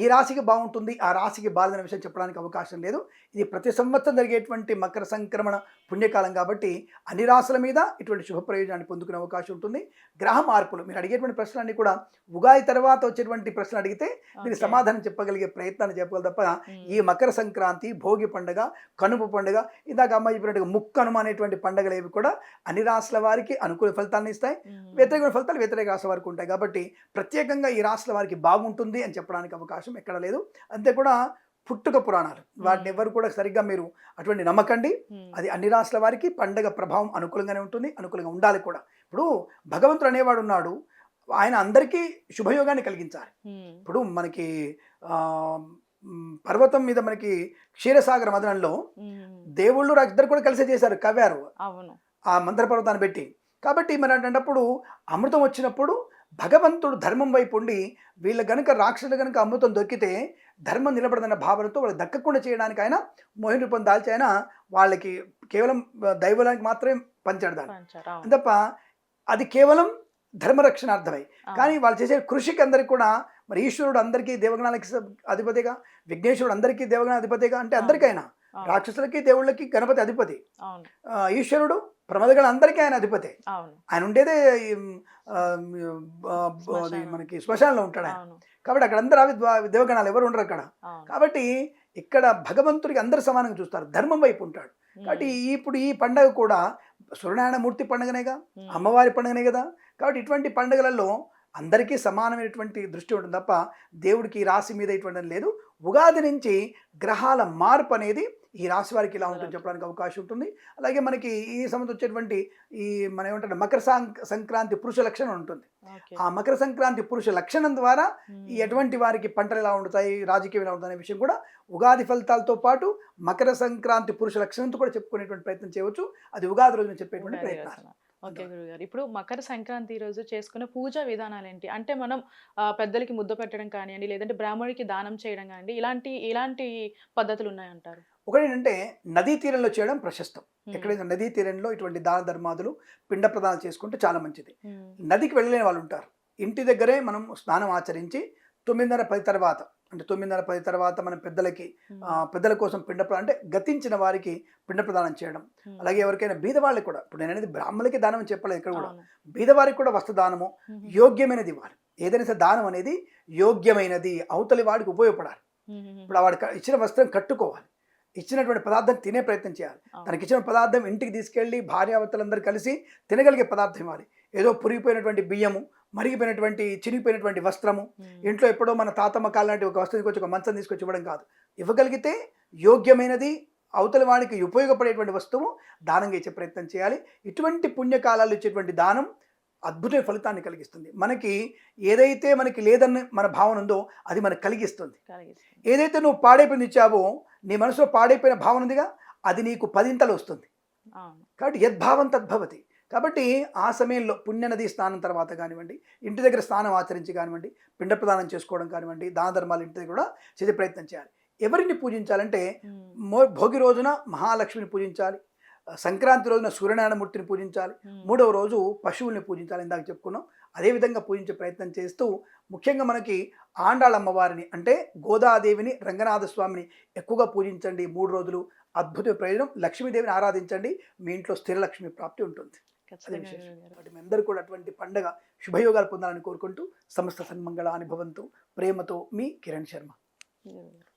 ఈ రాశికి బాగుంటుంది, ఆ రాశికి బాలేదనే విషయం చెప్పడానికి అవకాశం లేదు. ఇది ప్రతి సంవత్సరం జరిగేటువంటి మకర సంక్రమణ పుణ్యకాలం కాబట్టి అన్ని రాశుల మీద ఇటువంటి శుభ ప్రయోజనాన్ని పొందుకునే అవకాశం ఉంటుంది. గ్రహ మార్పులు మీరు అడిగేటువంటి ప్రశ్నలన్నీ కూడా ఉగాది తర్వాత వచ్చేటువంటి ప్రశ్నలు అడిగితే మీరు సమాధానం చెప్పగలిగే ప్రయత్నాన్ని చెప్పగలరు తప్ప ఈ మకర సంక్రాంతి, భోగి పండుగ, కనుమ పండుగ, ఇందాక అమ్మాయి చెప్పినట్టుగా ముక్కనుమ అనేటువంటి పండుగలు ఏవి కూడా అన్ని రాశుల వారికి అనుకూల ఫలితాలను ఇస్తాయి, వ్యతిరేక ఫలితాలు వ్యతిరేక రాశుల వారికి ఉంటాయి. కాబట్టి ప్రత్యేకంగా ఈ రాశుల వారికి బాగుంటుంది అని చెప్పడానికి అవకాశం ఎక్కడ లేదు. అంతే కూడా పుట్టుక పురాణాలు వాటిని ఎవరు కూడా సరిగ్గా మీరు అటువంటి నమ్మకండి. అది అన్ని రాశుల వారికి పండగ ప్రభావం అనుకూలంగానే ఉంటుంది, అనుకూలంగా ఉండాలి కూడా. ఇప్పుడు భగవంతుడు అనేవాడు ఉన్నాడు, ఆయన అందరికీ శుభయోగాన్ని కలిగించాలి. ఇప్పుడు మనకి పర్వతం మీద మనకి క్షీరసాగర మదనంలో దేవుళ్ళు ఇద్దరు కూడా కలిసి చేశారు, కవ్వారు ఆ మంత్ర పర్వతాన్ని పెట్టి. కాబట్టి మరి అంటప్పుడు అమృతం వచ్చినప్పుడు భగవంతుడు ధర్మం వైపు ఉండి వీళ్ళ గనుక రాక్షసులు గనుక అమృతం దొరికితే ధర్మం నిలబడదన్న భావనతో వాళ్ళు దక్కకుండా చేయడానికి ఆయన మోహిని రూపం దాల్చి ఆయన వాళ్ళకి కేవలం దైవానికి మాత్రమే పంచాడు దాన్ని తప్ప అది కేవలం ధర్మరక్షణార్థమై. కానీ వాళ్ళు చేసే కృషికి అందరికి కూడా మరి ఈశ్వరుడు అందరికీ దేవగణాలకి అధిపతిగా, విఘ్నేశ్వరుడు అందరికీ దేవగణ అధిపతిగా, అంటే అందరికైనా రాక్షసులకి దేవుళ్ళకి గణపతి అధిపతి, ఈశ్వరుడు ప్రమదగణ అందరికీ ఆయన అధిపతి. ఆయన ఉండేదే మనకి శ్మశానంలో ఉంటాడు ఆయన. కాబట్టి అక్కడ అందరూ దేవగణాలు ఎవరు ఉండరు అక్కడ. కాబట్టి ఇక్కడ భగవంతుడికి అందరు సమానంగా చూస్తారు, ధర్మం వైపు ఉంటాడు. కాబట్టి ఇప్పుడు ఈ పండగ కూడా సూర్యనారాయణ మూర్తి పండుగనేగా, అమ్మవారి పండుగనే కదా. కాబట్టి ఇటువంటి పండుగలలో అందరికీ సమానమైనటువంటి దృష్టి ఉంటుంది తప్ప దేవుడికి ఈ రాశి మీద ఇటువంటి లేదు. ఉగాది నుంచి గ్రహాల మార్పు అనేది ఈ రాశి వారికి ఇలా ఉంటుంది చెప్పడానికి అవకాశం ఉంటుంది. అలాగే మనకి ఈ సంవత్సరం వచ్చేటువంటి ఈ మనం ఏమంటారు మకర సంక్రాంతి పురుష లక్షణం ఉంటుంది. ఆ మకర సంక్రాంతి పురుష లక్షణం ద్వారా ఈ ఎటువంటి వారికి పంటలు ఎలా ఉంటాయి, రాజకీయం ఎలా ఉంటుంది అనే విషయం కూడా ఉగాది ఫలితాలతో పాటు మకర సంక్రాంతి పురుష లక్షణంతో కూడా చెప్పుకునేటువంటి ప్రయత్నం చేయవచ్చు. అది ఉగాది రోజున చెప్పేటువంటి ప్రయత్నం. ఓకే గురుగారు. ఇప్పుడు మకర సంక్రాంతి రోజు చేసుకునే పూజా విధానాలు ఏంటి? అంటే మనం పెద్దలకి ముద్ద పెట్టడం కానియండి, లేదంటే బ్రాహ్మణుడికి దానం చేయడం కానియండి, ఇలాంటి ఇలాంటి పద్ధతులు ఉన్నాయంటారు? ఒకటేంటంటే నదీ తీరంలో చేయడం ప్రశస్తం. హ్మ్. ఎక్కడైతే నదీ తీరంలో ఇటువంటి దాన ధర్మాదులు, పిండ ప్రదానాలు చేసుకుంటే చాలా మంచిది. హ్మ్. నదికి వెళ్ళలేని వాళ్ళు ఉంటారు. ఇంటి దగ్గరే మనం స్నానం ఆచరించి 9:30, 10 తర్వాత అంటే 9:30, 10 తర్వాత మనం పెద్దలకి పెద్దల కోసం అంటే గతించిన వారికి పిండ ప్రదానం చేయడం. హ్మ్. అలాగే ఎవరికైనా బీదవాళ్ళకి కూడా ఇప్పుడు నేననేది బ్రాహ్మణులకి దానం అని చెప్పలేదు ఇక్కడ కూడా. అవును. బీదవారికి కూడా వస్త్రదానము హుహు. యోగ్యమైనది ఇవ్వాలి. ఏదైనా సరే దానం అనేది యోగ్యమైనది అవతలి వాడికి ఉపయోగపడాలి. హుహుహు. ఇప్పుడు వాడు ఇచ్చిన వస్త్రం కట్టుకోవాలి. ఇచ్చినటువంటి పదార్థం తినే ప్రయత్నం చేయాలి. అవును. తనకిచ్చిన పదార్థం ఇంటికి తీసుకెళ్ళి భార్యాభర్తలందరూ కలిసి తినగలిగే పదార్థం ఇవ్వాలి. ఏదో పురిగిపోయినటువంటి బియ్యము, మరిగిపోయినటువంటి చినిగిపోయినటువంటి వస్త్రము, హ్మ్. ఇంట్లో ఎప్పుడో మన తాతమ్మ కాలం లాంటి ఒక వస్త్రం తీసుకొచ్చి ఒక మంచం తీసుకొచ్చి ఇవ్వడం కాదు. ఇవ్వగలిగితే యోగ్యమైనది అవతలి వాడికి ఉపయోగపడేటువంటి వస్తువు దానంగా ఇచ్చే ప్రయత్నం చేయాలి. ఇటువంటి పుణ్యకాలాలు ఇచ్చేటువంటి దానం అద్భుతమైన ఫలితాన్ని కలిగిస్తుంది. మనకి ఏదైతే మనకి లేదని మన భావన ఉందో అది మనకు కలిగిస్తుంది. కలిగిస్తుంది. ఏదైతే నువ్వు పాడైపోయింది ఇచ్చావో నీ మనసులో పాడైపోయిన భావన ఉందిగా అది నీకు 10 ఇంతలు వస్తుంది. అవును. కాబట్టి యద్భావం తద్భవతి. కాబట్టి ఆ సమయంలో పుణ్యనది స్నానం తర్వాత కానివ్వండి, ఇంటి దగ్గర స్నానం ఆచరించి కానివ్వండి, పిండ ప్రదానం చేసుకోవడం కానివ్వండి, దాన ధర్మాలు ఇంటి దగ్గర కూడా చేసే ప్రయత్నం చేయాలి. ఎవరిని పూజించాలంటే హ్మ్. భోగి రోజున మహాలక్ష్మిని పూజించాలి. సంక్రాంతి రోజున సూర్యనారాయణమూర్తిని పూజించాలి. హ్మ్. మూడవ రోజు పశువుల్ని పూజించాలి. ఇందాక చెప్పుకున్నాం. అదేవిధంగా పూజించే ప్రయత్నం చేస్తూ ముఖ్యంగా మనకి ఆండాళమ్మవారిని అంటే గోదాదేవిని, రంగనాథ స్వామిని ఎక్కువగా పూజించండి 3 రోజులు. అద్భుత ప్రయోజనం. లక్ష్మీదేవిని ఆరాధించండి. మీ ఇంట్లో స్థిర లక్ష్మి ప్రాప్తి ఉంటుంది. అది ఖచ్చితంగా విశేషం. గురుగారు. కాబట్టి మీ అందరూ కూడా అటువంటి పండగ శుభయోగాలు పొందాలని కోరుకుంటూ సమస్త సన్మంగళాని భవంతు. ప్రేమతో మీ కిరణ్ శర్మ. గురుగారు.